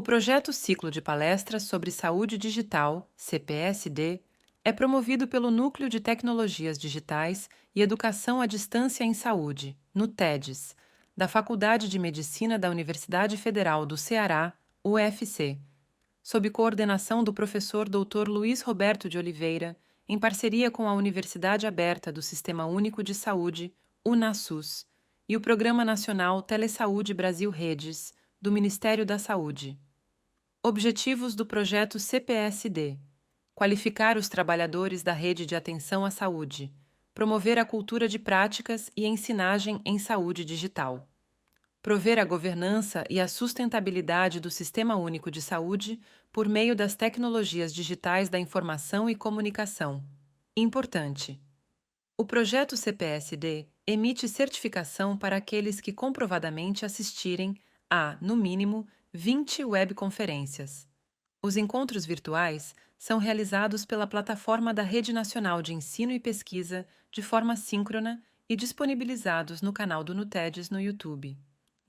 O projeto Ciclo de Palestras sobre Saúde Digital, CPSD, é promovido pelo Núcleo de Tecnologias Digitais e Educação à Distância em Saúde, NUTEDES, da Faculdade de Medicina da Universidade Federal do Ceará, UFC, sob coordenação do professor Dr. Luiz Roberto de Oliveira, em parceria com a Universidade Aberta do Sistema Único de Saúde, UNASUS, e o Programa Nacional Telesaúde Brasil Redes, do Ministério da Saúde. Objetivos do projeto CPSD: qualificar os trabalhadores da rede de atenção à saúde, promover a cultura de práticas e ensinagem em saúde digital, prover a governança e a sustentabilidade do Sistema Único de Saúde por meio das tecnologias digitais da informação e comunicação. Importante: o projeto CPSD emite certificação para aqueles que comprovadamente assistirem a, no mínimo, 20 webconferências. Os encontros virtuais são realizados pela plataforma da Rede Nacional de Ensino e Pesquisa de forma síncrona e disponibilizados no canal do NUTEDES no YouTube.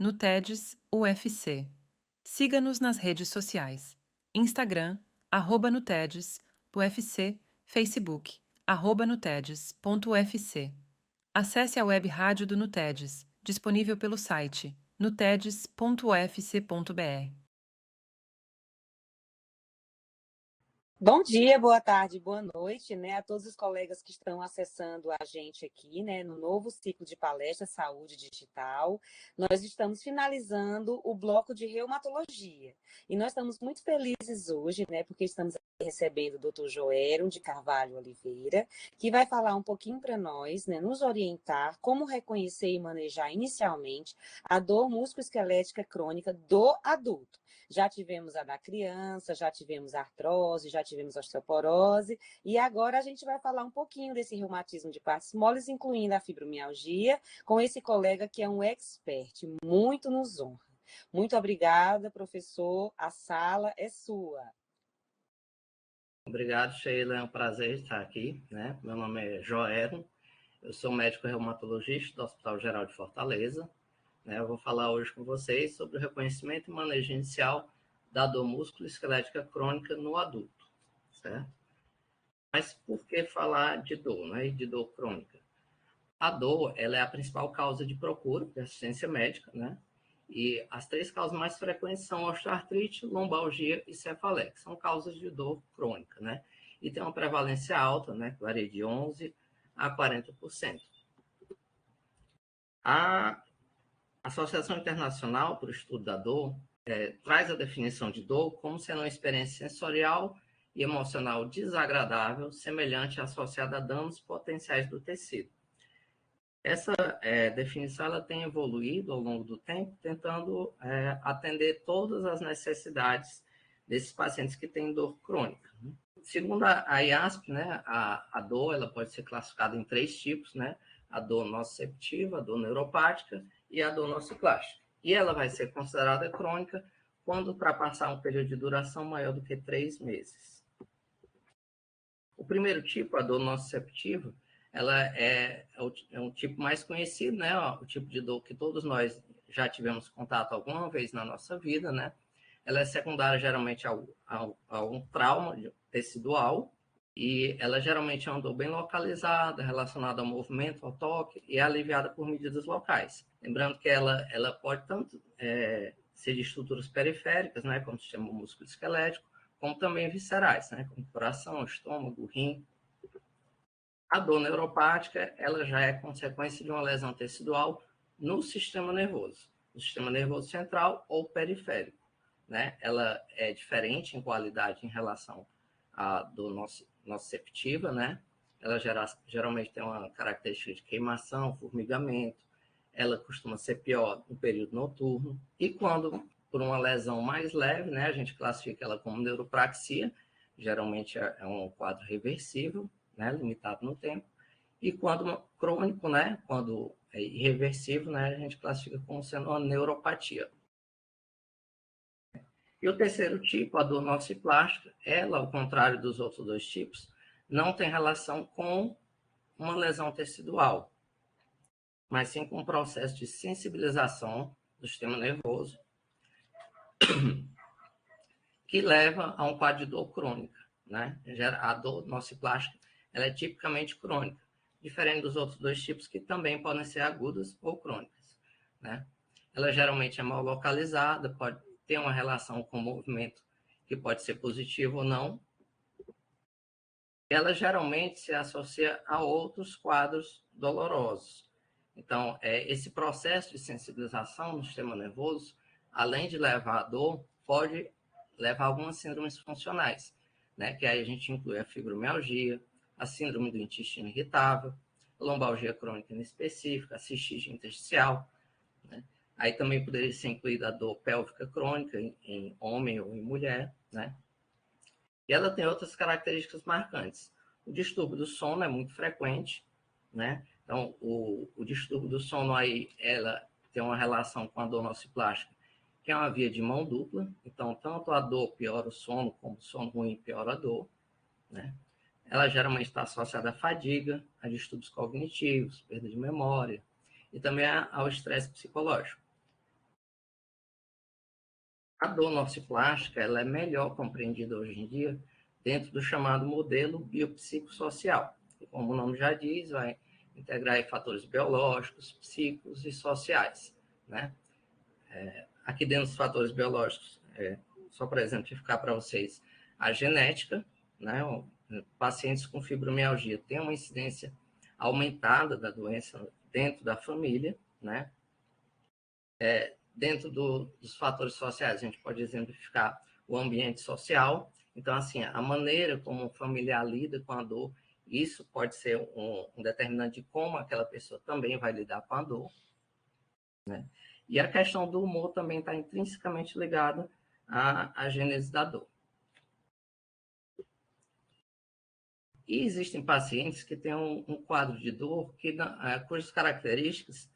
NUTEDES UFC. Siga-nos nas redes sociais: Instagram, @NUTEDES, UFC, Facebook, @nutedes.ufc. Acesse a web rádio do NUTEDES, disponível pelo site nutedes.ufc.br. Bom dia, boa tarde, boa noite, né, a todos os colegas que estão acessando a gente aqui, né, no novo ciclo de palestra Saúde Digital. Nós estamos finalizando o bloco de reumatologia e nós estamos muito felizes hoje, né, porque estamos recebendo o Dr. Joéron de Carvalho Oliveira, que vai falar um pouquinho para nós, né, nos orientar como reconhecer e manejar inicialmente a dor musculoesquelética crônica do adulto. Já tivemos a da criança, já tivemos a artrose, já tivemos a osteoporose, e agora a gente vai falar um pouquinho desse reumatismo de partes moles, incluindo a fibromialgia, com esse colega que é um expert, muito nos honra. Muito obrigada, professor, a sala é sua. Obrigado, Sheila, é um prazer estar aqui, né? Meu nome é Joéron, eu sou médico reumatologista do Hospital Geral de Fortaleza. Eu vou falar hoje com vocês sobre o reconhecimento e manejo inicial da dor musculoesquelética crônica no adulto, certo? Mas por que falar de dor, né, e de dor crônica? A dor, ela é a principal causa de procura de assistência médica, né? E as três causas mais frequentes são osteoartrite, lombalgia e cefaleia, que são causas de dor crônica, né? E tem uma prevalência alta, né, que varia de 11% a 40%. A Associação Internacional para o Estudo da Dor traz a definição de dor como sendo uma experiência sensorial e emocional desagradável, semelhante associada a danos potenciais do tecido. Essa definição ela tem evoluído ao longo do tempo, tentando atender todas as necessidades desses pacientes que têm dor crônica. Segundo a IASP, né, a dor ela pode ser classificada em três tipos, né? A dor nociceptiva, a dor neuropática e a dor nociplástica. E ela vai ser considerada crônica quando ultrapassar um período de duração maior do que 3 meses. O primeiro tipo, a dor nociceptiva, ela é um tipo mais conhecido, né? O tipo de dor que todos nós já tivemos contato alguma vez na nossa vida, né? Ela é secundária geralmente a um trauma tecidual e ela geralmente é uma dor bem localizada, relacionada ao movimento, ao toque e é aliviada por medidas locais. Lembrando que ela pode tanto ser de estruturas periféricas, né, como o sistema músculo-esquelético, como também viscerais, né, como coração, estômago, rim. A dor neuropática, ela já é consequência de uma lesão tecidual no sistema nervoso central ou periférico, né? Ela é diferente em qualidade em relação à dor nociceptiva, né? Ela geralmente tem uma característica de queimação, formigamento, ela costuma ser pior no período noturno, e quando por uma lesão mais leve, né, a gente classifica ela como neuropraxia, geralmente é um quadro reversível, né, limitado no tempo, e quando crônico, né, quando é irreversível, né, a gente classifica como sendo uma neuropatia. E o terceiro tipo, a dor nociplástica, ela, ao contrário dos outros dois tipos, não tem relação com uma lesão tecidual, mas sim com um processo de sensibilização do sistema nervoso que leva a um quadro de dor crônica, né? A dor nociplástica, ela é tipicamente crônica, diferente dos outros dois tipos que também podem ser agudas ou crônicas, né? Ela geralmente é mal localizada, pode ter uma relação com o movimento que pode ser positivo ou não. Ela geralmente se associa a outros quadros dolorosos. Então, esse processo de sensibilização no sistema nervoso, além de levar à dor, pode levar a algumas síndromes funcionais, né? Que aí a gente inclui a fibromialgia, a síndrome do intestino irritável, a lombalgia crônica inespecífica, a cistite intersticial, né? Aí também poderia ser incluída a dor pélvica crônica em homem ou em mulher, né? E ela tem outras características marcantes. O distúrbio do sono é muito frequente, né? Então, o distúrbio do sono aí, ela tem uma relação com a dor nociplástica, que é uma via de mão dupla. Então, tanto a dor piora o sono, como o sono ruim piora a dor, né? Ela geralmente está associada à fadiga, a distúrbios cognitivos, perda de memória, e também ao estresse psicológico. A dor nociplástica, ela é melhor compreendida hoje em dia dentro do chamado modelo biopsicossocial, que, como o nome já diz, vai integrar fatores biológicos, psíquicos e sociais, né? Aqui dentro dos fatores biológicos, só para exemplificar para vocês, a genética, né? Pacientes com fibromialgia têm uma incidência aumentada da doença dentro da família, né? Dentro dos fatores sociais, a gente pode exemplificar o ambiente social. Então, assim, a maneira como o familiar lida com a dor, isso pode ser um determinante de como aquela pessoa também vai lidar com a dor, né? E a questão do humor também está intrinsecamente ligada à gênese da dor. E existem pacientes que têm um quadro de dor cujas características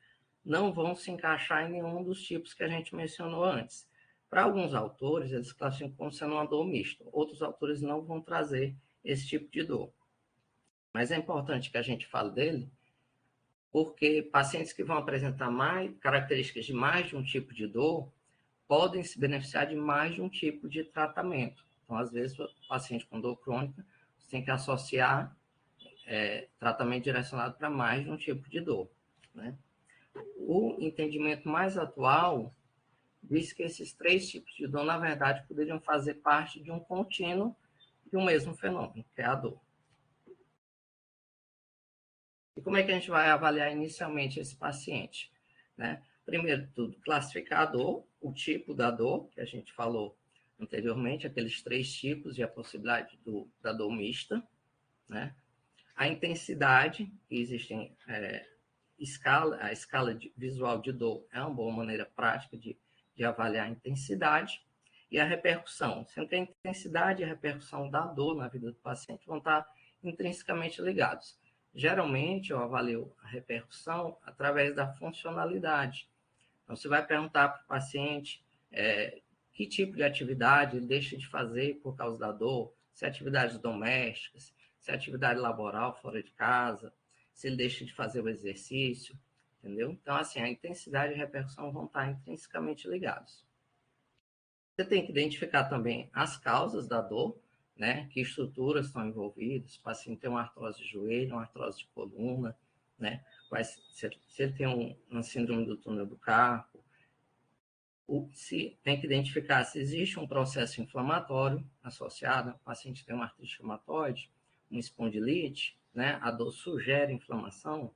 não vão se encaixar em nenhum dos tipos que a gente mencionou antes. Para alguns autores, eles classificam como sendo uma dor mista. Outros autores não vão trazer esse tipo de dor. Mas é importante que a gente fale dele, porque pacientes que vão apresentar características de mais de um tipo de dor podem se beneficiar de mais de um tipo de tratamento. Então, às vezes, o paciente com dor crônica, você tem que associar tratamento direcionado para mais de um tipo de dor, né? O entendimento mais atual diz que esses três tipos de dor, na verdade, poderiam fazer parte de um contínuo de um mesmo fenômeno, que é a dor. E como é que a gente vai avaliar inicialmente esse paciente, né? Primeiro de tudo, classificar a dor, o tipo da dor, que a gente falou anteriormente, aqueles três tipos e a possibilidade da dor mista, né? A intensidade, que existem a escala visual de dor é uma boa maneira prática de avaliar a intensidade, e a repercussão, sendo que a intensidade e a repercussão da dor na vida do paciente vão estar intrinsecamente ligados. Geralmente, eu avalio a repercussão através da funcionalidade. Então, você vai perguntar para o paciente que tipo de atividade ele deixa de fazer por causa da dor, se é atividades domésticas, se é atividade laboral fora de casa, se ele deixa de fazer o exercício, entendeu? Então, assim, a intensidade e a repercussão vão estar intrinsecamente ligados. Você tem que identificar também as causas da dor, né? Que estruturas estão envolvidas, se o paciente tem uma artrose de joelho, uma artrose de coluna, né? Se ele tem uma síndrome do túnel do carpo, tem que identificar se existe um processo inflamatório associado, o paciente tem uma artrite reumatoide, uma espondilite, né? A dor sugere inflamação,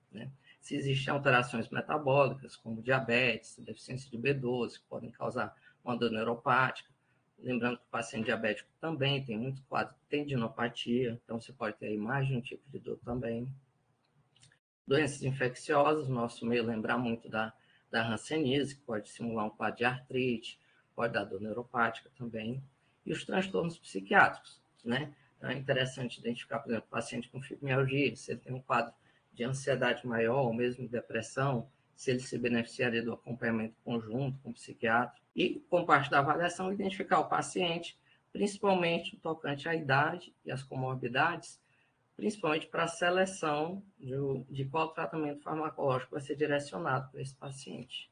né? Se existem alterações metabólicas, como diabetes, deficiência de B12, que podem causar uma dor neuropática. Lembrando que o paciente diabético também tem muito quadro de tendinopatia, então você pode ter aí mais de um tipo de dor também. Doenças infecciosas, nosso meio lembrar muito da hanseníase, que pode simular um quadro de artrite, pode dar dor neuropática também. E os transtornos psiquiátricos, né? Então é interessante identificar, por exemplo, o paciente com fibromialgia, se ele tem um quadro de ansiedade maior, ou mesmo de depressão, se ele se beneficiaria do acompanhamento conjunto com o psiquiatra. E, como parte da avaliação, identificar o paciente, principalmente no tocante à idade e às comorbidades, principalmente para a seleção de qual tratamento farmacológico vai ser direcionado para esse paciente.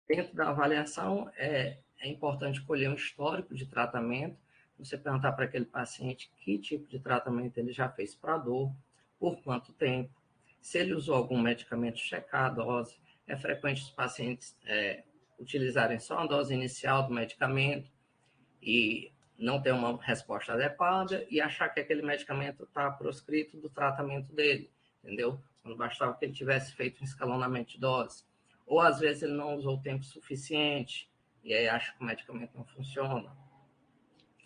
Dentro da avaliação, é é importante colher um histórico de tratamento, você perguntar para aquele paciente que tipo de tratamento ele já fez para a dor, por quanto tempo, se ele usou algum medicamento, checar a dose. É frequente os pacientes utilizarem só a dose inicial do medicamento e não ter uma resposta adequada e achar que aquele medicamento está proscrito do tratamento dele, entendeu? Quando bastava que ele tivesse feito um escalonamento de dose. Ou às vezes ele não usou o tempo suficiente e aí acha que o medicamento não funciona.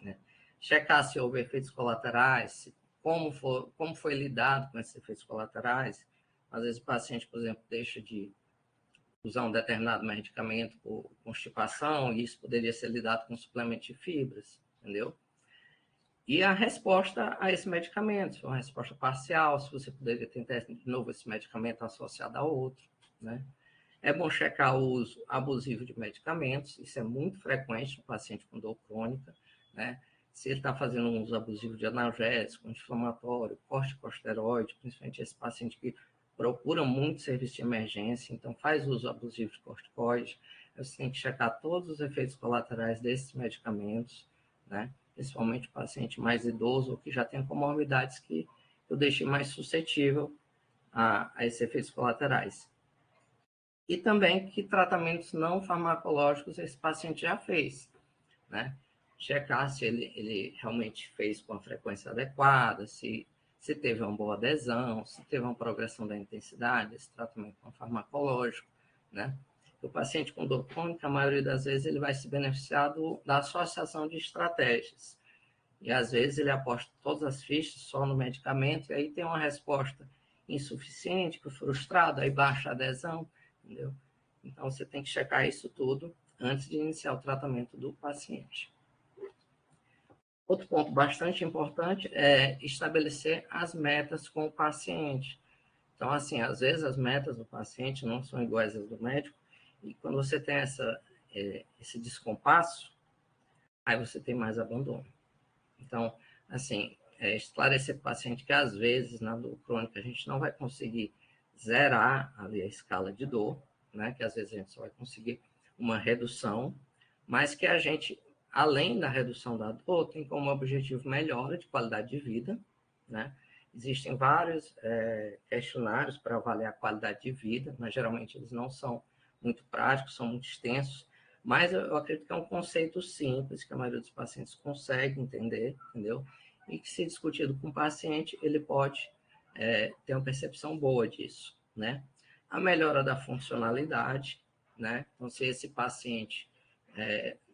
Né? Checar se houve efeitos colaterais, como foi lidado com esses efeitos colaterais. Às vezes o paciente, por exemplo, deixa de usar um determinado medicamento por constipação e isso poderia ser lidado com suplemento de fibras, entendeu? E a resposta a esse medicamento, se for uma resposta parcial, se você poderia tentar de novo esse medicamento associado a outro, né? É bom checar o uso abusivo de medicamentos, isso é muito frequente no paciente com dor crônica, né? Se ele está fazendo um uso abusivo de analgésico, anti-inflamatório, corticosteroide, principalmente esse paciente que procura muito serviço de emergência, então faz uso abusivo de corticoide, você tem que checar todos os efeitos colaterais desses medicamentos, né? Principalmente o paciente mais idoso ou que já tem comorbidades que eu deixei mais suscetível a esses efeitos colaterais. E também que tratamentos não farmacológicos esse paciente já fez, né? Checar se ele realmente fez com a frequência adequada, se teve uma boa adesão, se teve uma progressão da intensidade desse tratamento não farmacológico, né? O paciente com dor crônica, a maioria das vezes, ele vai se beneficiar da associação de estratégias. E às vezes ele aposta todas as fichas só no medicamento, e aí tem uma resposta insuficiente, frustrado, aí baixa a adesão, entendeu? Então você tem que checar isso tudo antes de iniciar o tratamento do paciente. Outro ponto bastante importante é estabelecer as metas com o paciente. Então, assim, às vezes as metas do paciente não são iguais às do médico, e quando você tem esse descompasso, aí você tem mais abandono. Então, assim, esclarecer para o paciente que às vezes na dor crônica a gente não vai conseguir zerar ali a escala de dor, né? Que às vezes a gente só vai conseguir uma redução, mas que a gente, além da redução da dor, tem como objetivo melhora de qualidade de vida, né? Existem vários questionários para avaliar a qualidade de vida, mas geralmente eles não são muito práticos, são muito extensos, mas eu acredito que é um conceito simples, que a maioria dos pacientes consegue entender, entendeu? E que, se discutido com o paciente, ele pode ter uma percepção boa disso, né? A melhora da funcionalidade, né? Então, se esse paciente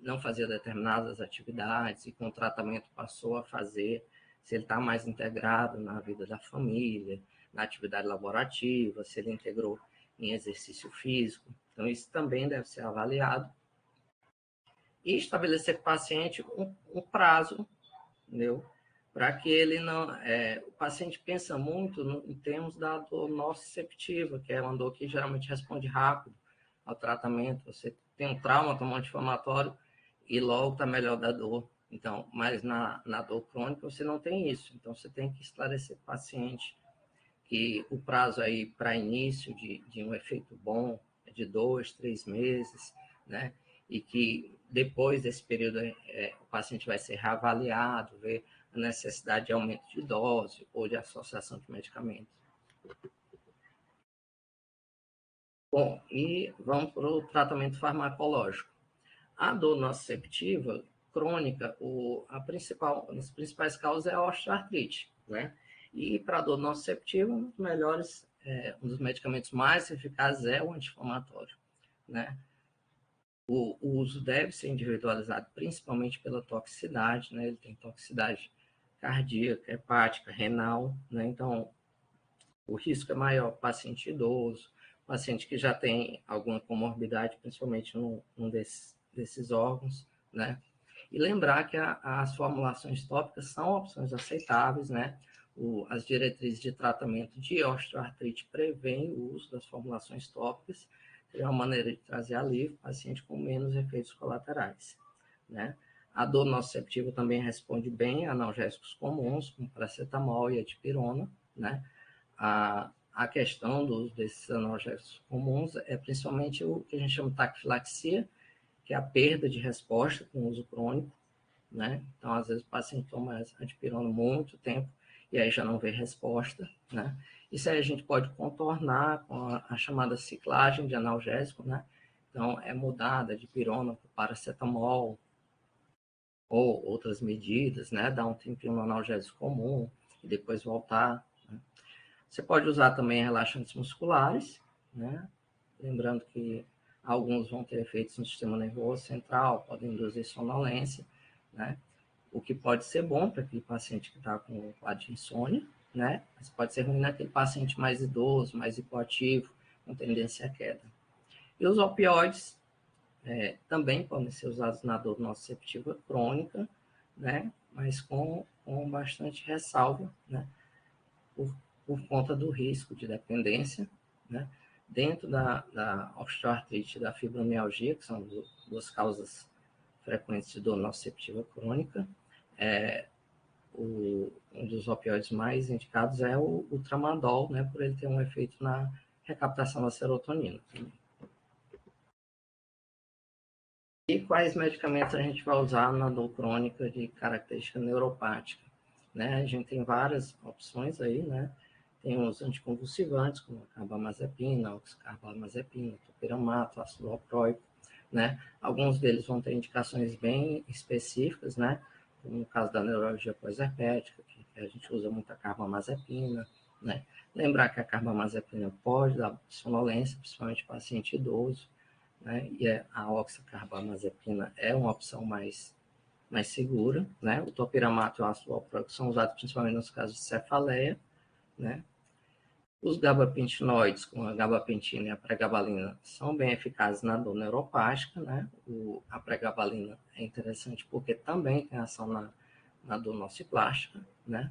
não fazia determinadas atividades e com o tratamento passou a fazer, se ele está mais integrado na vida da família, na atividade laborativa, se ele integrou em exercício físico. Então, isso também deve ser avaliado. E estabelecer com o paciente um prazo, entendeu? Para que ele não... o paciente pensa muito em termos da dor nociceptiva, que é uma dor que geralmente responde rápido ao tratamento. Você tem um trauma, toma um anti-inflamatório e logo está melhor da dor. Então, mas na dor crônica você não tem isso. Então, você tem que esclarecer para o paciente que o prazo aí para início de um efeito bom é de 2, 3 meses, né? E que depois desse período o paciente vai ser reavaliado, ver a necessidade de aumento de dose ou de associação de medicamentos. Bom, e vamos para o tratamento farmacológico. A dor nociceptiva crônica, as principais causas é a osteoartrite, né? E para a dor nociceptiva, um dos medicamentos mais eficazes é o anti-inflamatório, né? O uso deve ser individualizado, principalmente pela toxicidade, né? Ele tem toxicidade cardíaca, hepática, renal, né? Então, o risco é maior para o paciente idoso, paciente que já tem alguma comorbidade, principalmente num desses órgãos, né? E lembrar que as formulações tópicas são opções aceitáveis, né? As diretrizes de tratamento de osteoartrite prevêem o uso das formulações tópicas, é uma maneira de trazer alívio para o paciente com menos efeitos colaterais, né? A dor nociceptiva também responde bem a analgésicos comuns, como paracetamol e a dipirona, né? A questão desses analgésicos comuns é principalmente o que a gente chama de taquifilaxia, que é a perda de resposta com o uso crônico, né? Então, às vezes, o paciente toma antipirona muito tempo e aí já não vê resposta, né? Isso aí a gente pode contornar com a chamada ciclagem de analgésico, né? Então, é mudada de pirona para paracetamol ou outras medidas, né? Dar um tempinho no analgésico comum e depois voltar, né? Você pode usar também relaxantes musculares, né? Lembrando que alguns vão ter efeitos no sistema nervoso central, podem induzir sonolência, né? O que pode ser bom para aquele paciente que está com quadro de insônia, né? Mas pode ser ruim naquele paciente mais idoso, mais hipoativo, com tendência à queda. E os opioides também podem ser usados na dor nociceptiva crônica, né? Mas com bastante ressalva, né? Por conta do risco de dependência, né? Dentro da osteoartrite e da fibromialgia, que são duas causas frequentes de dor nociceptiva crônica, um dos opioides mais indicados é o tramadol, né? Por ele ter um efeito na recaptação da serotonina. E quais medicamentos a gente vai usar na dor crônica de característica neuropática, né? A gente tem várias opções aí, né? Tem os anticonvulsivantes, como a carbamazepina, oxcarbamazepina, topiramato, ácido valproico, né? Alguns deles vão ter indicações bem específicas, né? Como no caso da neurologia pós-herpética, que a gente usa muito a carbamazepina, né? Lembrar que a carbamazepina pode dar sonolência, principalmente para paciente idoso, né? E a oxcarbamazepina é uma opção mais segura, né? O topiramato e o ácido valproico são usados principalmente nos casos de cefaleia, né? Os gabapentinoides, como a gabapentina e a pregabalina, são bem eficazes na dor neuropática, né? A pregabalina é interessante porque também tem ação na dor nociplástica, né?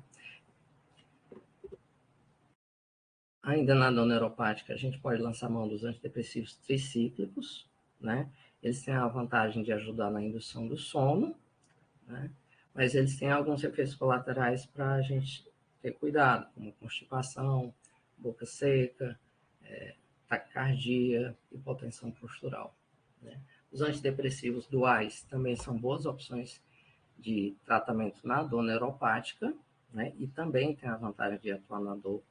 Ainda na dor neuropática, a gente pode lançar mão dos antidepressivos tricíclicos, né? Eles têm a vantagem de ajudar na indução do sono, né? Mas eles têm alguns efeitos colaterais para a gente ter cuidado, como constipação, boca seca, taquicardia, hipotensão postural, né? Os antidepressivos duais também são boas opções de tratamento na dor neuropática, né? E também tem a vantagem de atuar na dor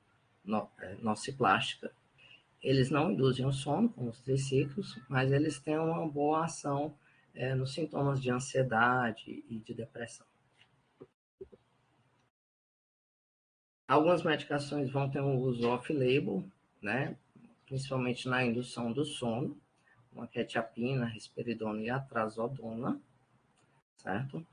nociplástica. Eles não induzem o sono, como os triciclos, mas eles têm uma boa ação nos sintomas de ansiedade e de depressão. Algumas medicações vão ter um uso off-label, né? Principalmente na indução do sono, como a quetiapina, risperidona e a trazodona, certo?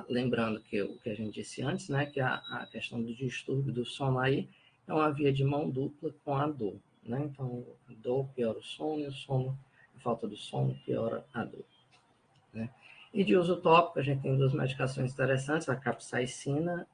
Lembrando que o que a gente disse antes, né? Que a questão do distúrbio do sono aí é uma via de mão dupla com a dor, né? Então, a dor piora o sono e a falta do sono piora a dor, né? E de uso tópico, a gente tem duas medicações interessantes, a capsaicina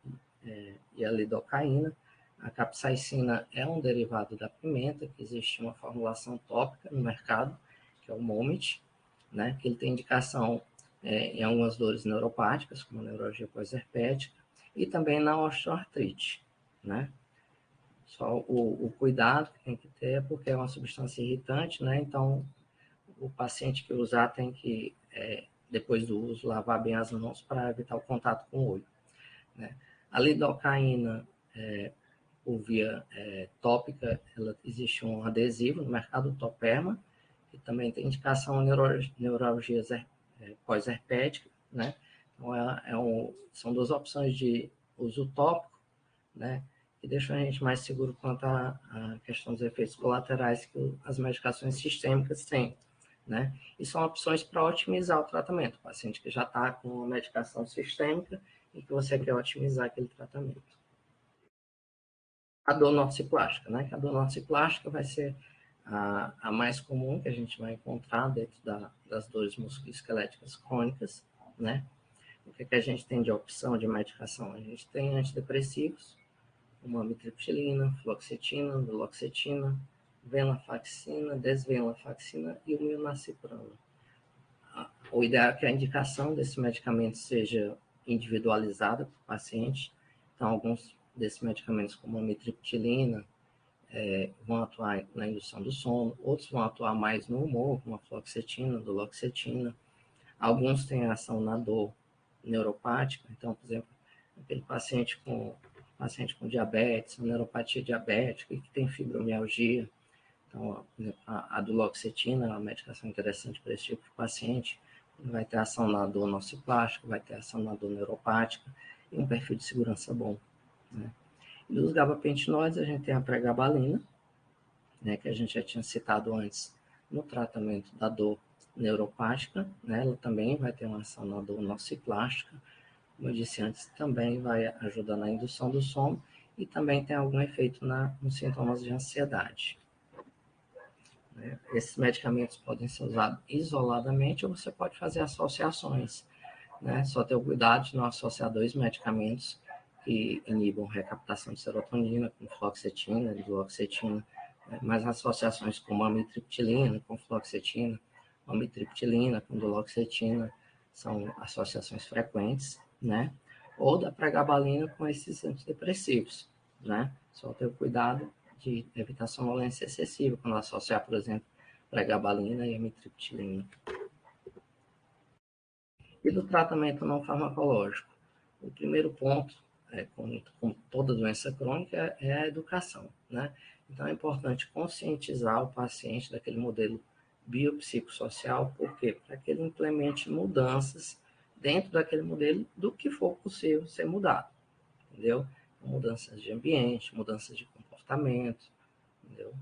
e a lidocaína. A capsaicina é um derivado da pimenta, que existe uma formulação tópica no mercado, que é o Momit, né? Que ele tem indicação em algumas dores neuropáticas, como a neurologia pós-herpética, e também na osteoartrite, né? Só o cuidado que tem que ter é porque é uma substância irritante, né? Então, o paciente que usar tem que, depois do uso, lavar bem as mãos para evitar o contato com o olho, né? A lidocaína, por via tópica, existe um adesivo no mercado, o Toperma, que também tem indicação em neuralgias pós-herpéticas, né? Então, são duas opções de uso tópico, né? Que deixam a gente mais seguro quanto à questão dos efeitos colaterais que as medicações sistêmicas têm, né? E são opções para otimizar o tratamento. O paciente que já está com uma medicação sistêmica e que você quer otimizar aquele tratamento. A dor nociplástica, né? A dor nociplástica vai ser a mais comum que a gente vai encontrar dentro das dores musculoesqueléticas crônicas, né? O que a gente tem de opção de medicação? A gente tem antidepressivos, como a amitriptilina, fluoxetina, duloxetina, venlafaxina, desvenlafaxina e o milnacipran. O ideal é que a indicação desse medicamento seja individualizada para o paciente. Então, alguns desses medicamentos, como a amitriptilina, vão atuar na indução do sono, outros vão atuar mais no humor, como a fluoxetina, duloxetina, Alguns têm ação na dor neuropática, então, por exemplo, aquele paciente com diabetes, neuropatia diabética e que tem fibromialgia. Então, a duloxetina é uma medicação interessante para esse tipo de paciente. Vai ter ação na dor nociplástica, vai ter ação na dor neuropática e um perfil de segurança bom. Né? E dos gabapentinoides, a gente tem a pregabalina, né, que a gente já tinha citado antes no tratamento da dor neuropática. Né? Ela também vai ter uma ação na dor nociplástica. Como eu disse antes, também vai ajudar na indução do sono e também tem algum efeito nos sintomas de ansiedade. Né? Esses medicamentos podem ser usados isoladamente ou você pode fazer associações. Né? Só ter o cuidado de não associar dois medicamentos que inibam recaptação de serotonina, como fluoxetina e duloxetina, né? Mas associações como amitriptilina com fluoxetina, amitriptilina com duloxetina, são associações frequentes, né? Ou da pregabalina com esses antidepressivos, né? Só ter o cuidado de evitar sonolência excessiva, quando associar, por exemplo, pregabalina e amitriptilina. E do tratamento não farmacológico? O primeiro ponto, com toda doença crônica, é a educação, né? Então, é importante conscientizar o paciente daquele modelo biopsicossocial, por quê? Para que ele implemente mudanças dentro daquele modelo do que for possível ser mudado, entendeu? Mudanças de ambiente, mudanças de comportamento, entendeu?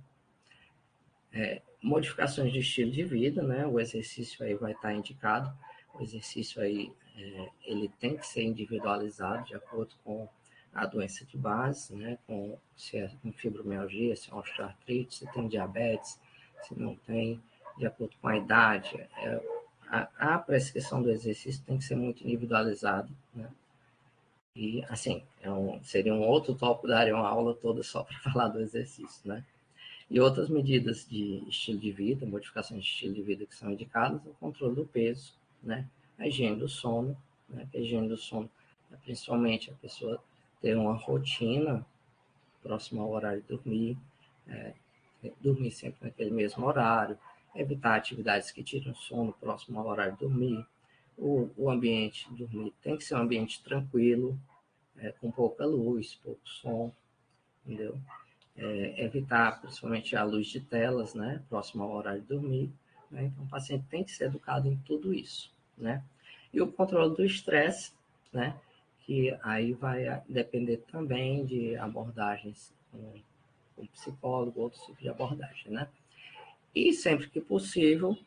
Modificações de estilo de vida, né? O exercício aí vai estar indicado. O exercício aí, ele tem que ser individualizado de acordo com a doença de base, né? Com se é com fibromialgia, se é osteoartrite, se tem diabetes, se não tem, de acordo com a idade. A prescrição do exercício tem que ser muito individualizada, né? E, assim, seria um outro tópico, daria uma aula toda só para falar do exercício, né? E outras medidas de estilo de vida, modificações de estilo de vida que são indicadas, o controle do peso, né? A higiene do sono, né? A higiene do sono é principalmente a pessoa ter uma rotina próxima ao horário de dormir, dormir sempre naquele mesmo horário, evitar atividades que tiram sono próximo ao horário de dormir. O ambiente de dormir tem que ser um ambiente tranquilo, com pouca luz, pouco som, entendeu? Evitar principalmente a luz de telas, né, próximo ao horário de dormir, né? Então o paciente tem que ser educado em tudo isso, né? E o controle do estresse, né, que aí vai depender também de abordagens com psicólogo, outros tipos de abordagem, né? E sempre que possível,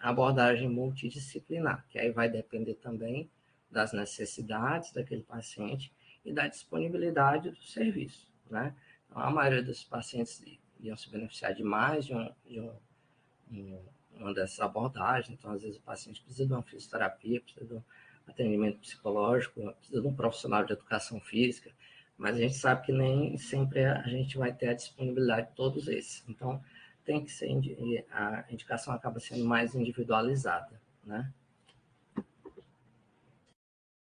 abordagem multidisciplinar, que aí vai depender também das necessidades daquele paciente e da disponibilidade do serviço, né? Então, a maioria dos pacientes iam se beneficiar de mais uma dessas abordagens, então às vezes o paciente precisa de uma fisioterapia, precisa de um atendimento psicológico, precisa de um profissional de educação física, mas a gente sabe que nem sempre a gente vai ter a disponibilidade de todos esses. Então, tem que ser, a indicação acaba sendo mais individualizada, né?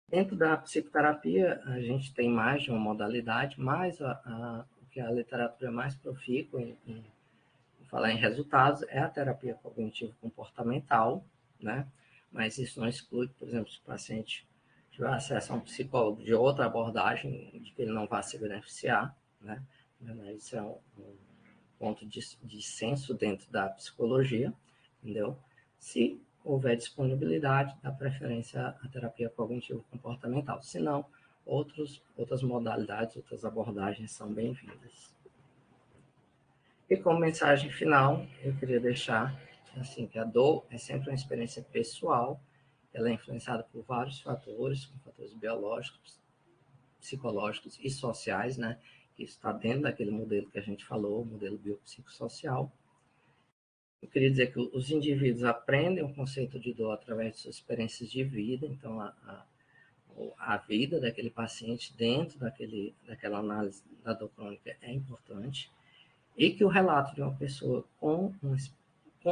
Dentro da psicoterapia, a gente tem mais de uma modalidade, mas o que a literatura é mais profícua em falar em resultados é a terapia cognitivo-comportamental, né? Mas isso não exclui, por exemplo, se o paciente tiver acesso a um psicólogo de outra abordagem, de que ele não vai se beneficiar, né? Isso é um ponto de senso dentro da psicologia, entendeu? Se houver disponibilidade, dá preferência à terapia cognitivo-comportamental. Se não, outras modalidades, outras abordagens são bem-vindas. E como mensagem final, eu queria deixar assim, que a dor é sempre uma experiência pessoal, ela é influenciada por vários fatores, como fatores biológicos, psicológicos e sociais, né? Que está dentro daquele modelo que a gente falou, o modelo biopsicossocial. Eu queria dizer que os indivíduos aprendem o conceito de dor através de suas experiências de vida, então a vida daquele paciente dentro daquela análise da dor crônica é importante, e que o relato de uma pessoa com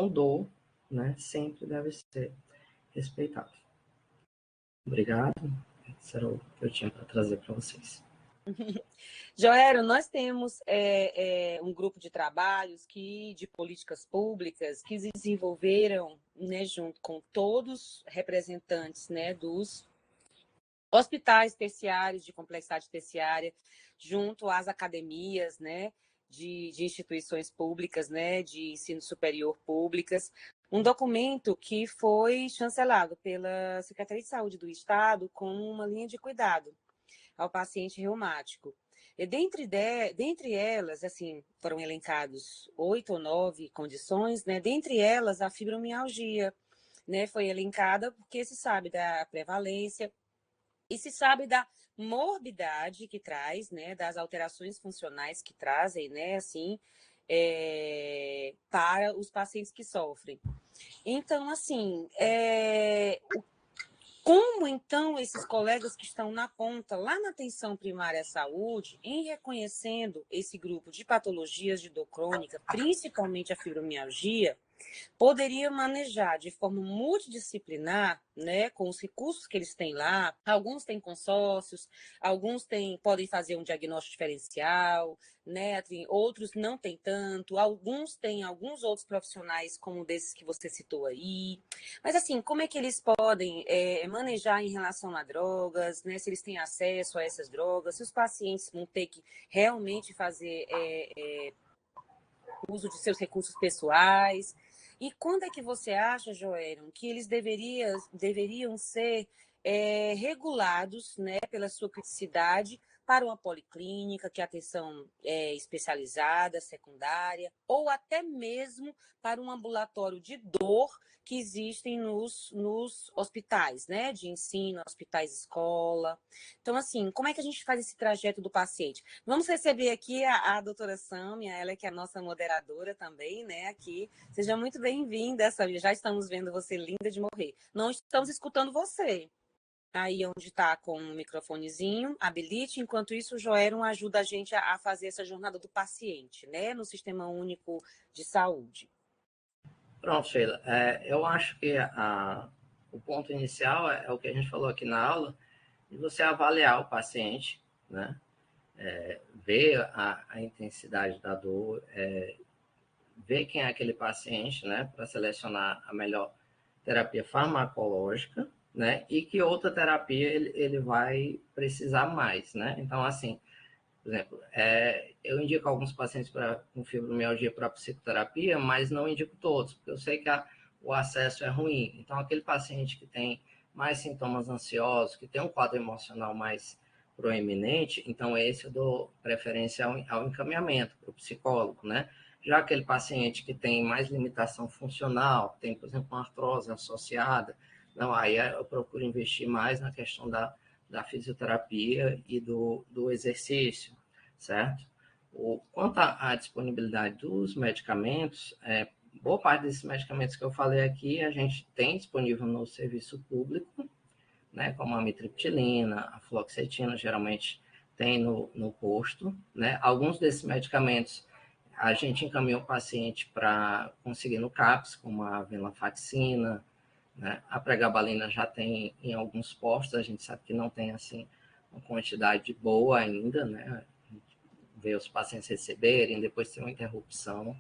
dor, né, sempre deve ser respeitado. Obrigado, isso era o que eu tinha para trazer para vocês. Joero, nós temos um grupo de trabalhos de políticas públicas que desenvolveram, né, junto com todos representantes, né, dos hospitais terciários, de complexidade terciária, junto às academias, né, de instituições públicas, né, de ensino superior públicas, um documento que foi chancelado pela Secretaria de Saúde do Estado com uma linha de cuidado ao paciente reumático. E dentre elas, assim, foram elencados 8 ou 9 condições, né? Dentre elas, a fibromialgia, né? Foi elencada porque se sabe da prevalência e se sabe da morbidade que traz, né? Das alterações funcionais que trazem, né? Assim, para os pacientes que sofrem. Então, assim, como, então, esses colegas que estão na ponta, lá na atenção primária à saúde, em reconhecendo esse grupo de patologias de dor crônica, principalmente a fibromialgia, poderia manejar de forma multidisciplinar, né, com os recursos que eles têm lá. Alguns têm consórcios, podem fazer um diagnóstico diferencial, né, outros não têm tanto, alguns têm alguns outros profissionais como desses que você citou aí. Mas assim, como é que eles podem manejar em relação a drogas, né, se eles têm acesso a essas drogas, se os pacientes vão ter que realmente fazer uso de seus recursos pessoais. E quando é que você acha, Joelson, que eles deveriam ser regulados, né, pela sua criticidade para uma policlínica, que é atenção especializada, secundária, ou até mesmo para um ambulatório de dor que existem nos hospitais, né, de ensino, hospitais escola. Então, assim, como é que a gente faz esse trajeto do paciente? Vamos receber aqui a doutora Sâmia, ela que é a nossa moderadora também, né, aqui. Seja muito bem-vinda, Sâmia. Já estamos vendo você linda de morrer. Não estamos escutando você. Aí onde está com o microfonezinho, habilite. Enquanto isso, o Joeron ajuda a gente a fazer essa jornada do paciente, né, no Sistema Único de Saúde. Pronto, Sheila. Eu acho que o ponto inicial é o que a gente falou aqui na aula, de você avaliar o paciente, né? Ver a intensidade da dor, ver quem é aquele paciente, né? Para selecionar a melhor terapia farmacológica, né? E que outra terapia ele vai precisar mais, né? Então, assim, por exemplo, eu indico alguns pacientes com fibromialgia para psicoterapia, mas não indico todos, porque eu sei que o acesso é ruim. Então, aquele paciente que tem mais sintomas ansiosos, que tem um quadro emocional mais proeminente, então esse eu dou preferência ao encaminhamento para o psicólogo, né? Já aquele paciente que tem mais limitação funcional, tem, por exemplo, uma artrose associada, não, aí eu procuro investir mais na questão da fisioterapia e do exercício, certo? Quanto à disponibilidade dos medicamentos, boa parte desses medicamentos que eu falei aqui, a gente tem disponível no serviço público, né, como a amitriptilina, a fluoxetina, geralmente tem no posto, né? Alguns desses medicamentos a gente encaminha o paciente para conseguir no CAPS, como a venlafaxina, né? A pregabalina já tem em alguns postos, a gente sabe que não tem assim uma quantidade boa ainda, né? Ver os pacientes receberem, depois ter uma interrupção,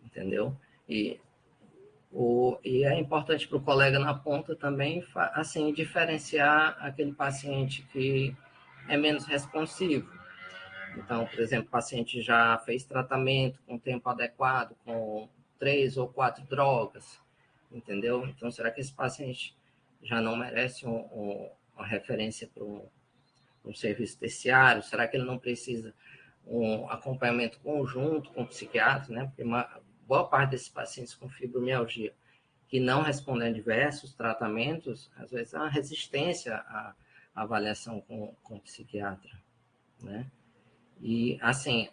entendeu? E é importante para o colega na ponta também, assim, diferenciar aquele paciente que é menos responsivo. Então, por exemplo, o paciente já fez tratamento com tempo adequado, com 3 ou 4 drogas, entendeu? Então, será que esse paciente já não merece uma referência para um serviço terciário? Será que ele não precisa um acompanhamento conjunto com o psiquiatra, né? Porque boa parte desses pacientes com fibromialgia que não respondem a diversos tratamentos, às vezes há uma resistência à avaliação com o psiquiatra, né? E, assim,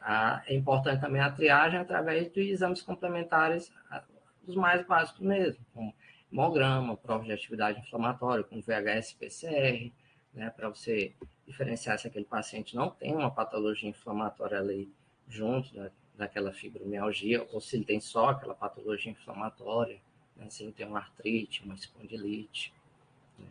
é importante também a triagem através de exames complementares, dos mais básicos mesmo, como hemograma, prova de atividade inflamatória, como VHS-PCR, né, para você diferenciar se aquele paciente não tem uma patologia inflamatória ali junto daquela fibromialgia, ou se ele tem só aquela patologia inflamatória, né, se ele tem uma artrite, uma espondilite. Né.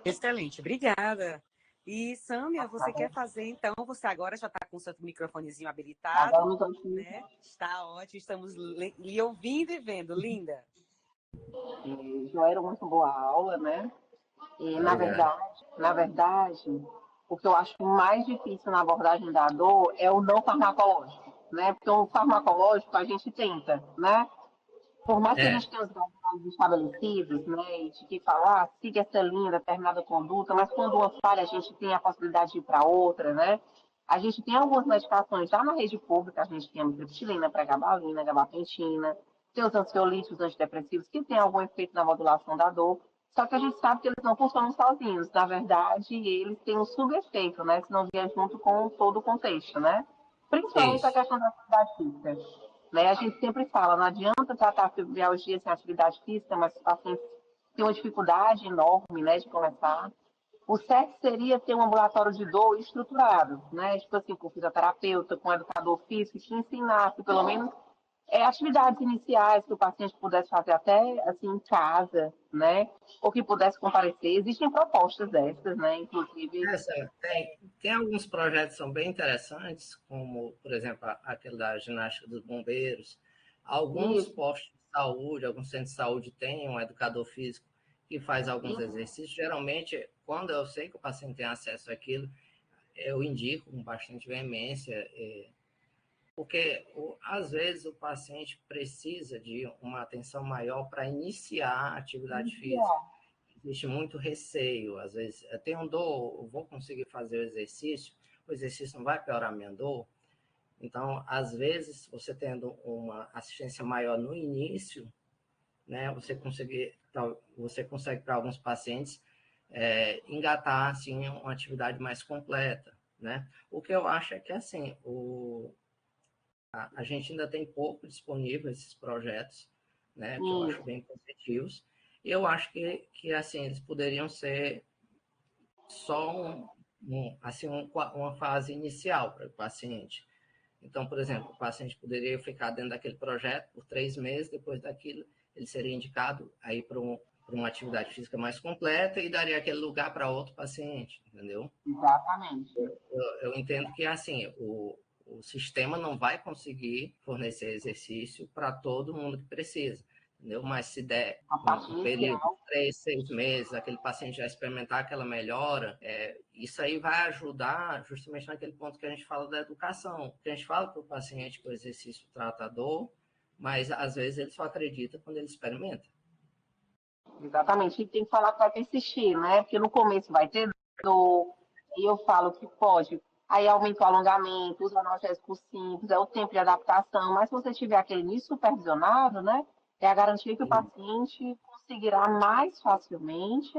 Excelente, obrigada. E, Sâmia, você quer fazer, então, você agora já está com o seu microfonezinho Agora habilitado, me conte. né? Está ótimo, estamos lhe ouvindo e vendo, linda. Já era muito boa a aula, né? E, Obrigado. na verdade, o que eu acho mais difícil na abordagem da dor é o não farmacológico, né? Porque o farmacológico a gente tenta, né? Por mais que a É, gente tenha os guidelines estabelecidos, né, e de que falar, siga essa linha, determinada conduta, mas quando uma falha, a gente tem a possibilidade de ir para outra, né? A gente tem algumas medicações já na rede pública, a gente tem a amitriptilina, pregabalina, gabapentina, tem os ansiolíticos, antidepressivos, que tem algum efeito na modulação da dor, só que a gente sabe que eles não funcionam sozinhos. Na verdade, eles têm um subefeito, né, se não vier junto com todo o contexto, né? Principalmente a isso. questão da atividade física. Né? A gente sempre fala, não adianta tratar a fibromialgia sem atividade física, mas os pacientes têm uma dificuldade enorme, né, de começar. O certo seria ter um ambulatório de dor estruturado, né? Tipo assim, com fisioterapeuta, com educador físico, que ensinasse pelo menos atividades iniciais que o paciente pudesse fazer até assim em casa, né? Ou que pudesse comparecer. Existem propostas dessas, né? Inclusive. Essa, tem alguns projetos que são bem interessantes, como, por exemplo, aquele da ginástica dos bombeiros. Alguns Isso, postos de saúde, alguns centros de saúde têm um educador físico que faz alguns isso, exercícios. Geralmente, quando eu sei que o paciente tem acesso àquilo, eu indico com bastante veemência, porque às vezes o paciente precisa de uma atenção maior para iniciar a atividade física. Existe muito receio, às vezes, eu tenho dor, eu vou conseguir fazer o exercício não vai piorar a minha dor. Então, às vezes, você tendo uma assistência maior no início, né, você consegue para alguns pacientes engatar assim uma atividade mais completa, né? O que eu acho é que assim, a gente ainda tem pouco disponível esses projetos, né, que eu acho isso. bem positivos. E eu acho que assim, eles poderiam ser só uma fase inicial para o paciente. Então, por exemplo, o paciente poderia ficar dentro daquele projeto por 3 meses, depois daquilo ele seria indicado aí para uma atividade física mais completa e daria aquele lugar para outro paciente, entendeu? Exatamente. Eu entendo que assim o sistema não vai conseguir fornecer exercício para todo mundo que precisa, entendeu? Mas se der A parte um período inicial. de 3, 6 meses, aquele paciente já experimentar aquela melhora, isso aí vai ajudar justamente naquele ponto que a gente fala da educação. Que a gente fala para o paciente que o exercício trata a dor, mas às vezes ele só acredita quando ele experimenta. Exatamente, e tem que falar que vai persistir, né? Porque no começo vai ter dor, e eu falo que pode. Aí aumenta o alongamento, usa analgésico simples, é o tempo de adaptação, mas se você tiver aquele início supervisionado, né? É a garantia que o paciente conseguirá mais facilmente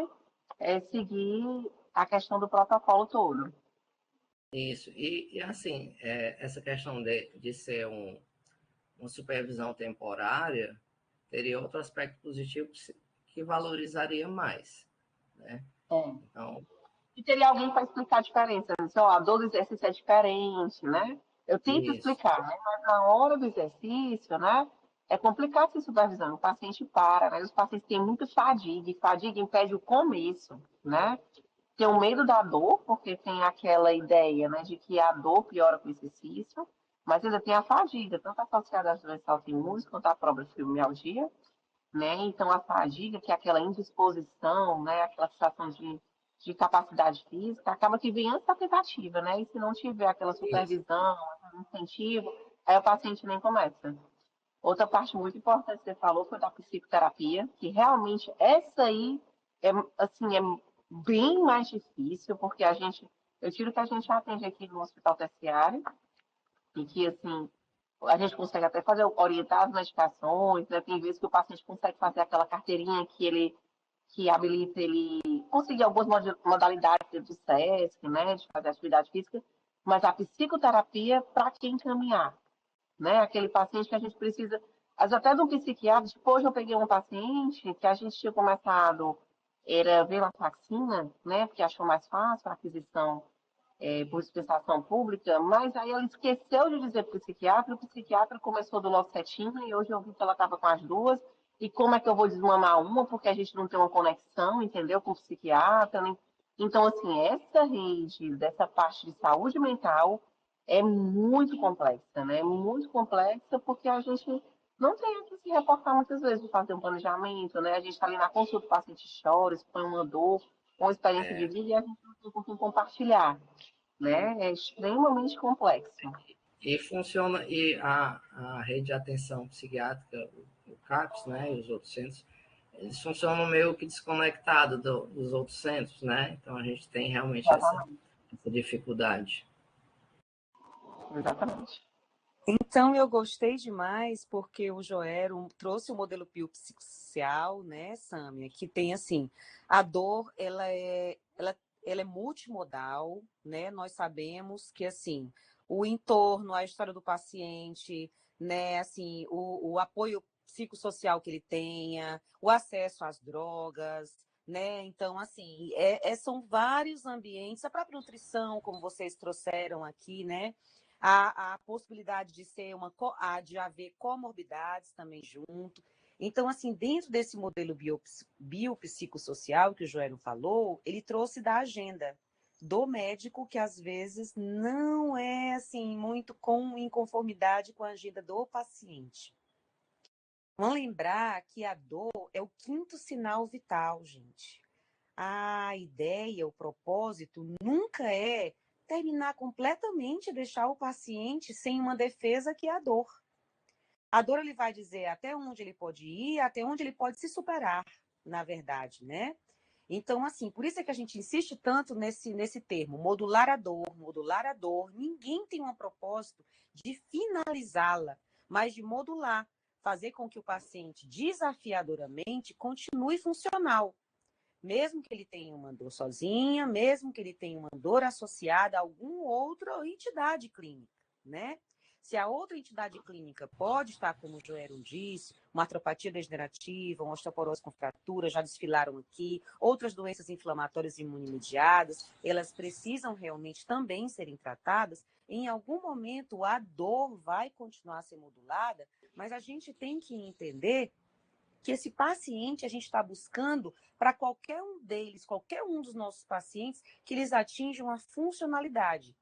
seguir a questão do protocolo todo. Isso, e assim, essa questão de ser uma supervisão temporária teria outro aspecto positivo que valorizaria mais, né? É. Então, E teria alguém para explicar a diferença. Dizer, ó, a dor do exercício é diferente, né? Eu tento isso, explicar, né? Mas na hora do exercício, né? É complicado se supervisão. O paciente para, né? Os pacientes têm muito fadiga, e fadiga impede o começo, né? Tem o medo da dor, porque tem aquela ideia, né, de que a dor piora com o exercício, mas ainda tem a fadiga, tanto associada às doenças autoimunes quanto à própria fibromialgia, né? Então, a fadiga, que é aquela indisposição, né? Aquela sensação de capacidade física, acaba que vem antes da tentativa, né? E se não tiver aquela isso. supervisão, aquele incentivo, aí o paciente nem começa. Outra parte muito importante que você falou foi da psicoterapia, que realmente essa aí é, assim, é bem mais difícil, porque eu tiro que a gente atende aqui no hospital terciário, e que, assim, a gente consegue até fazer, orientar as medicações, né? Tem vezes que o paciente consegue fazer aquela carteirinha que habilita ele conseguir algumas modalidades do SESC, né? De fazer atividade física, mas a psicoterapia, para quem encaminhar, né? Aquele paciente que a gente precisa, às vezes até de um psiquiatra. Tipo, hoje eu peguei um paciente que a gente tinha começado, era venlafaxina, né? Porque achou mais fácil a aquisição por dispensação pública, mas aí ela esqueceu de dizer para o psiquiatra começou do Locetina e hoje eu vi que ela estava com as duas, e como é que eu vou desmamar uma, porque a gente não tem uma conexão, entendeu, com o psiquiatra, né? Então, assim, essa rede dessa parte de saúde mental é muito complexa, né? Muito complexa porque a gente não tem a que se reportar muitas vezes, de fazer um planejamento, né? A gente está ali na consulta, o paciente chora, expõe uma dor, uma experiência de É, vida e a gente não tem com quem compartilhar, né? É extremamente complexo. e funciona, e a rede de atenção psiquiátrica, o CAPS, né, e os outros centros, eles funcionam meio que desconectados dos outros centros, né? Então a gente tem realmente Exatamente. essa dificuldade. Exatamente. Então, eu gostei demais porque o Joero trouxe o modelo biopsicossocial, né, Sâmia, que tem, assim, a dor, ela é multimodal, né, nós sabemos que, assim, o entorno, a história do paciente, né, assim, o apoio psicossocial que ele tenha, o acesso às drogas, né, então, assim, são vários ambientes, a própria nutrição, como vocês trouxeram aqui, né, a possibilidade de ser de haver comorbidades também junto. Então, assim, dentro desse modelo biopsicossocial que o Joelho falou, ele trouxe da agenda do médico, que às vezes não é assim muito em conformidade com a agenda do paciente. Vamos lembrar que a dor é o quinto sinal vital, gente. A ideia, o propósito nunca é terminar completamente, deixar o paciente sem uma defesa que é a dor. A dor ele vai dizer até onde ele pode ir, até onde ele pode se superar, na verdade, né? Então, assim, por isso é que a gente insiste tanto nesse termo, modular a dor, modular a dor. Ninguém tem um propósito de finalizá-la, mas de modular, fazer com que o paciente, desafiadoramente, continue funcional. Mesmo que ele tenha uma dor sozinha, mesmo que ele tenha uma dor associada a alguma outra entidade clínica, né? Se a outra entidade clínica pode estar, como o Joelho disse, uma artropatia degenerativa, uma osteoporose com fratura, já desfilaram aqui, outras doenças inflamatórias imunomediadas, elas precisam realmente também serem tratadas. Em algum momento, a dor vai continuar a ser modulada, mas a gente tem que entender que esse paciente a gente está buscando para qualquer um deles, qualquer um dos nossos pacientes, que eles atinjam a funcionalidade.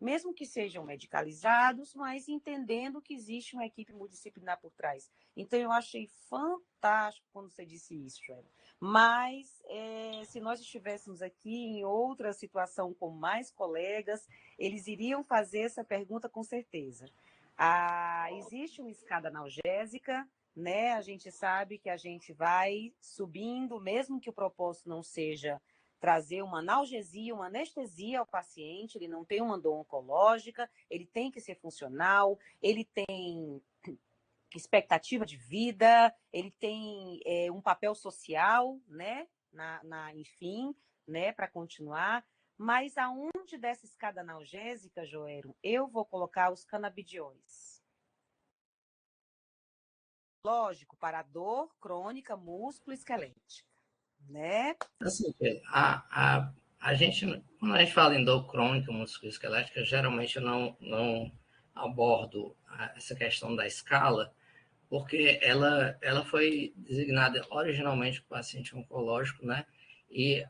Mesmo que sejam medicalizados, mas entendendo que existe uma equipe multidisciplinar por trás. Então, eu achei fantástico quando você disse isso, Joel. Mas, se nós estivéssemos aqui em outra situação com mais colegas, eles iriam fazer essa pergunta com certeza. Existe uma escada analgésica, né? A gente sabe que a gente vai subindo, mesmo que o propósito não seja trazer uma analgesia, uma anestesia ao paciente, ele não tem uma dor oncológica, ele tem que ser funcional, ele tem expectativa de vida, ele tem um papel social, né? Enfim, né? Para continuar. Mas aonde dessa escada analgésica, Joero, eu vou colocar os canabidióis. Lógico, para dor crônica músculo-esquelética, né? Assim, a gente, quando a gente fala em dor crônica musculoesquelética, geralmente eu não abordo essa questão da escala, porque ela foi designada originalmente para o paciente oncológico, né? E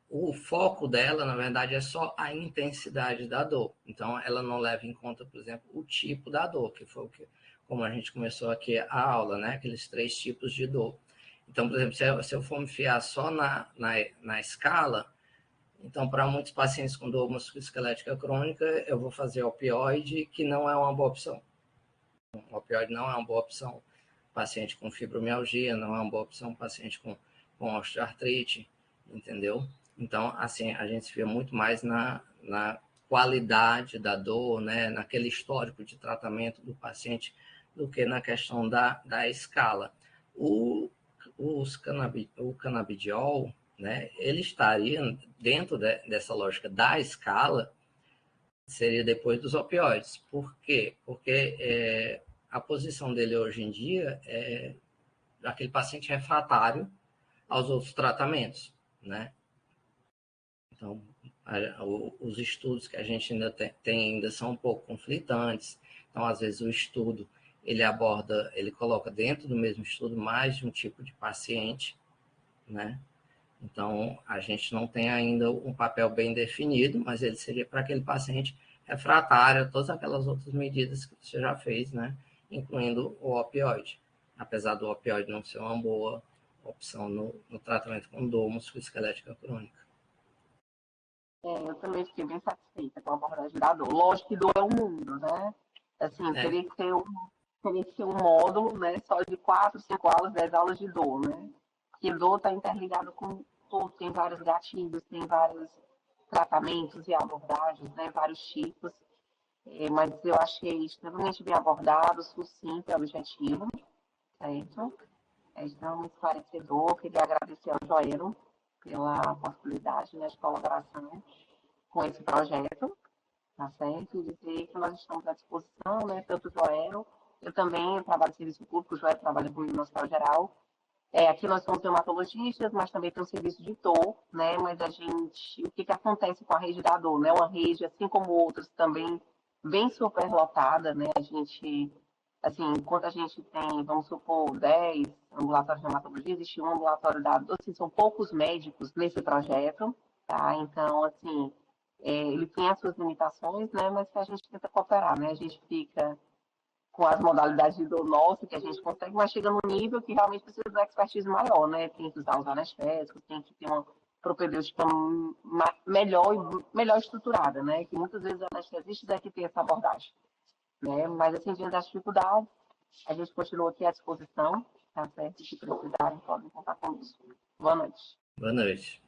o foco dela, na verdade, é só a intensidade da dor. Então, ela não leva em conta, por exemplo, o tipo da dor, que foi o que, como a gente começou aqui a aula, né? Aqueles 3 tipos de dor. Então, por exemplo, se eu for me fiar só na escala, então, para muitos pacientes com dor musculoesquelética crônica, eu vou fazer opioide, que não é uma boa opção. O opioide não é uma boa opção. Paciente com fibromialgia não é uma boa opção. Paciente com osteoartrite, entendeu? Então, assim, a gente se vê muito mais na qualidade da dor, né? Naquele histórico de tratamento do paciente, do que na questão da escala. O canabidiol, né, ele estaria dentro dessa lógica da escala, seria depois dos opioides. Por quê? Porque a posição dele hoje em dia é aquele paciente refratário aos outros tratamentos, né? Então, os estudos que a gente ainda tem ainda são um pouco conflitantes. Então, às vezes, o estudo, ele coloca dentro do mesmo estudo mais de um tipo de paciente, né? Então, a gente não tem ainda um papel bem definido, mas ele seria para aquele paciente refratário, todas aquelas outras medidas que você já fez, né? Incluindo o opioide. Apesar do opioide não ser uma boa opção no tratamento com dor musculoesquelética crônica. Eu também fiquei bem satisfeita com a abordagem da dor. Lógico que dor é um mundo, né? Assim, É, teria que ser um módulo, né? Só de 4, 5 aulas, 10 aulas de dor, né? Porque dor está interligado com tudo, tem vários gatilhos, tem vários tratamentos e abordagens, né? Vários tipos. Mas eu achei extremamente bem abordado, sucinto e objetivo, certo? É extremamente esclarecedor. Queria agradecer ao Joelho pela possibilidade, né, de colaboração com esse projeto, tá certo? E dizer que nós estamos à disposição, né, tanto o Joel, eu também trabalho em serviço público, o Joel trabalha comigo no Hospital Geral. Aqui nós somos dermatologistas, mas também tem um serviço de dor, né? Mas o que acontece com a rede da dor, né? Uma rede, assim como outras, também bem superlotada, né? A gente, assim, enquanto a gente tem, vamos supor, 10 ambulatórios de dermatologia, existe um ambulatório da dor, assim, são poucos médicos nesse projeto, tá? Então, assim, ele tem as suas limitações, né? Mas que a gente tenta cooperar, né? A gente fica com as modalidades de dor nossa que a gente consegue, mas chega num nível que realmente precisa de uma expertise maior, né? Tem que usar os anestésicos, tem que ter uma propedêutica melhor estruturada, né? Que muitas vezes os anestesistas é que tem essa abordagem, né? Mas, assim, diante das dificuldades, a gente continua aqui à disposição, tá certo? Se precisarem, podem contar conosco. Boa noite. boa noite.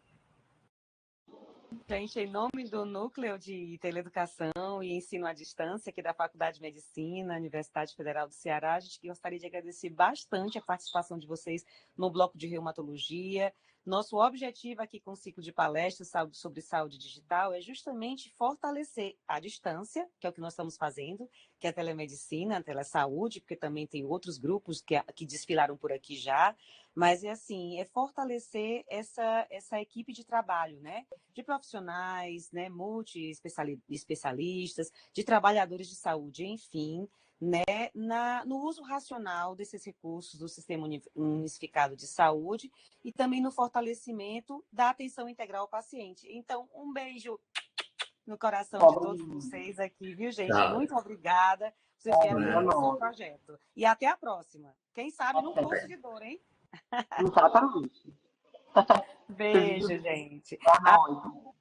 Gente, em nome do Núcleo de Teleeducação e Ensino à Distância, aqui da Faculdade de Medicina, Universidade Federal do Ceará, a gente gostaria de agradecer bastante a participação de vocês no bloco de reumatologia. Nosso objetivo aqui com o ciclo de palestras sobre saúde digital é justamente fortalecer a distância, que é o que nós estamos fazendo, que é a telemedicina, a telesaúde, porque também tem outros grupos que desfilaram por aqui já, mas é assim, é fortalecer essa equipe de trabalho, né? De profissionais, né, multi-especialistas, de trabalhadores de saúde, enfim, né, no uso racional desses recursos do Sistema Unificado de Saúde e também no fortalecimento da atenção integral ao paciente. Então, um beijo no coração de todos vocês aqui, viu, gente? Tchau. Muito obrigada. Vocês vieram Boa no seu noite. projeto. E até a próxima. Quem sabe num curso de dor, hein? Exatamente. Beijo, gente. Boa noite.